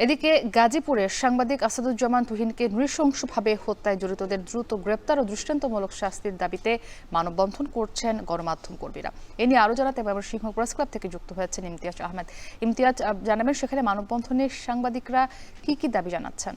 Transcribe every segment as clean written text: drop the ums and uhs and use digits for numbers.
এদিকে গাজীপুরে সাংবাদিক আসাদুজ্জামান তুহিনকে নৃশংসভাবে হত্যায় জড়িতদের দ্রুত গ্রেপ্তার ও দৃষ্টান্তমূলক শাস্তির দাবিতে মানববন্ধন করছেন গণমাধ্যম কর্মীরা। এ নিয়ে আরো জানাতে ময়মনসিংহ প্রেস ক্লাব থেকে যুক্ত হয়েছেন ইমতিয়াজ আহমেদ। ইমতিয়াজ, জানাবেন সেখানে মানববন্ধনে সাংবাদিকরা কি দাবি জানাচ্ছেন?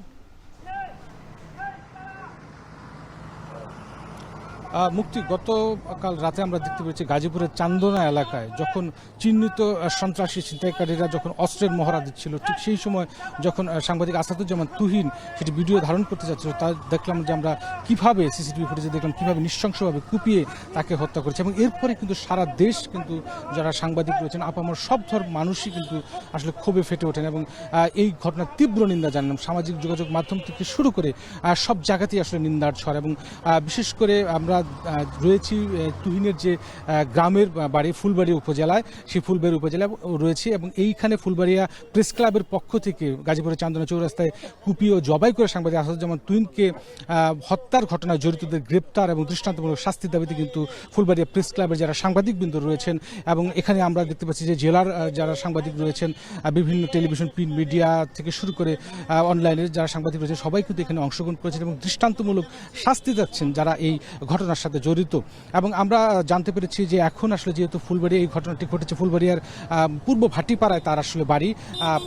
মুক্তি, গতকাল রাতে আমরা দেখতে পেয়েছি গাজীপুরের চান্দনা এলাকায় যখন চিহ্নিত সন্ত্রাসী ছিনতাইকারীরা যখন অস্ত্রের মহড়া দিচ্ছিল, ঠিক সেই সময় যখন সাংবাদিক আসাদুজ্জামান তুহিন সেটি ভিডিও ধারণ করতে যাচ্ছিল, তা দেখলাম যে আমরা কিভাবে সিসিটিভি ফুটেজে দেখলাম কিভাবে নৃশংসভাবে কুপিয়ে তাকে হত্যা করেছে। এবং এরপরে কিন্তু সারা দেশ কিন্তু যারা সাংবাদিক রয়েছেন, আপামর সব ধরনের মানুষই কিন্তু আসলে ক্ষোভে ফেটে ওঠেন এবং এই ঘটনার তীব্র নিন্দা জানালাম। সামাজিক যোগাযোগ মাধ্যম থেকে শুরু করে সব জায়গাতেই আসলে নিন্দার ঝড়। এবং বিশেষ করে আমরা রয়েছি তুহিনের যে গ্রামের বাড়ি ফুলবাড়ি উপজেলায়, সেই ফুলবাড়ি উপজেলায় রয়েছে এবং এইখানে ফুলবাড়িয়া প্রেস ক্লাবের পক্ষ থেকে গাজীপুরের চান্দনা চৌরাস্তায় কুপিয়ে ও জবাই করে সাংবাদিক আসাদুজ্জামান তুহিনকে হত্যার ঘটনায় জড়িতদের গ্রেপ্তার এবং দৃষ্টান্তমূলক শাস্তির দাবিতে কিন্তু ফুলবাড়িয়া প্রেস ক্লাবের যারা সাংবাদিকবৃন্দ রয়েছেন এবং এখানে আমরা দেখতে পাচ্ছি যে জেলার যারা সাংবাদিক রয়েছেন, বিভিন্ন টেলিভিশন প্রিন্ট মিডিয়া থেকে শুরু করে অনলাইনের যারা সাংবাদিক রয়েছেন, সবাই কিন্তু এখানে অংশগ্রহণ করেছেন এবং দৃষ্টান্তমূলক শাস্তি যাচ্ছেন যারা এই ঘটনার সাথে জড়িত। এবং আমরা জানতে পেরেছি যে এখন আসলে যেহেতু ফুলবাড়ি এই ঘটনাটি ঘটেছে ফুলবাড়িয়ার পূর্ব ভাটিপাড়ায় তার আসলে বাড়ি,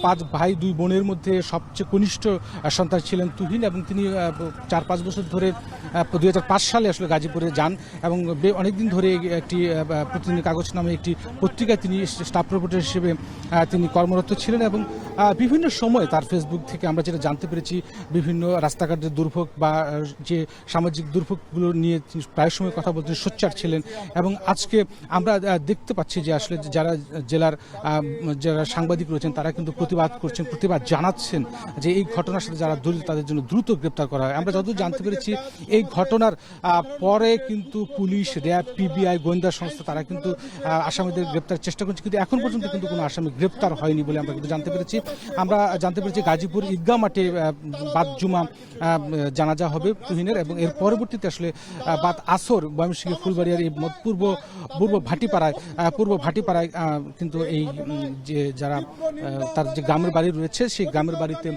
5 ভাই 2 বোনের মধ্যে সবচেয়ে কনিষ্ঠ সন্তান ছিলেন তুহিন এবং তিনি 4-5 বছর ধরে 2005 সালে আসলে গাজীপুরে যান এবং অনেকদিন ধরে একটি প্রতিদিন কাগজ নামে একটি পত্রিকায় তিনি স্টাফ রিপোর্টার হিসেবে তিনি কর্মরত ছিলেন এবং বিভিন্ন সময় তার ফেসবুক থেকে আমরা যেটা জানতে পেরেছি বিভিন্ন রাস্তাঘাটের দুর্ভোগ বা যে সামাজিক দুর্ভোগগুলো নিয়ে প্রায় সময় কথা বলতে সোচ্চার ছিলেন। এবং আজকে আমরা দেখতে পাচ্ছি যে আসলে যারা জেলার যারা সাংবাদিক রয়েছেন তারা কিন্তু প্রতিবাদ করছেন, প্রতিবাদ জানাচ্ছেন যে এই ঘটনার সাথে যারা জড়িত তাদের জন্য দ্রুত গ্রেপ্তার করা হয়। আমরা যতদূর জানতে পেরেছি এই ঘটনার পরে কিন্তু পুলিশ, র্যাব, পিবিআই, গোয়েন্দা সংস্থা তারা কিন্তু আসামিদের গ্রেপ্তার চেষ্টা করছে, কিন্তু এখন পর্যন্ত কিন্তু কোনো আসামি গ্রেপ্তার হয়নি বলে আমরা কিন্তু জানতে পেরেছি। আমরা জানতে পেরেছি গাজীপুর ঈদগাহ মাঠে বাদ জুমা জানাজা হবে তুহিনের এবং এর পরবর্তীতে আসলে বাদ আসর ময়মনসিংহ ফুলবাড়িয়ার এই পূর্ব ভাটিপাড়ায় কিন্তু এই যে যারা তার যে গ্রামের বাড়ি রয়েছে সেই গ্রামের বাড়িতে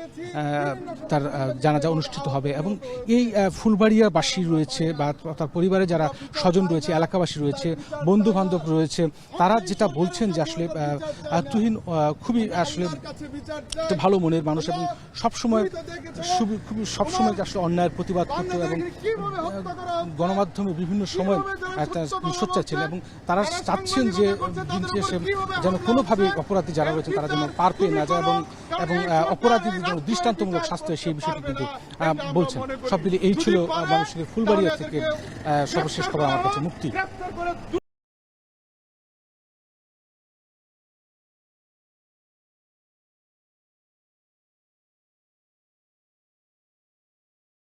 তার জানাজা অনুষ্ঠিত হবে। এবং এই ফুলবাড়িয়াবাসী রয়েছে বা তার পরিবারে যারা স্বজন রয়েছে, এলাকাবাসী রয়েছে, বন্ধু বান্ধব রয়েছে, তারা যেটা বলছেন যে আসলে তুহিন খুবই আসলে একটা ভালো মনের মানুষ এবং সবসময় আসলে অন্যায়ের প্রতিবাদ করতো এবং গণমাধ্যমে বিভিন্ন সময় সোচ্চার ছিলেন এবং তারা চাচ্ছেন যে দিন শেষে যেন কোনোভাবে অপরাধী যারা রয়েছেন তারা যেন পার পেয়ে না যায় এবং অপরাধীদের জন্য দৃষ্টান্তমূলক শাস্তি হয় সেই বিষয়টি কিন্তু বলছেন। সব মিলিয়ে এই ছিল ময়মনসিংহের ফুলবাড়িয়া থেকে সর্বশেষ খবর আমার কাছে। মুক্তি।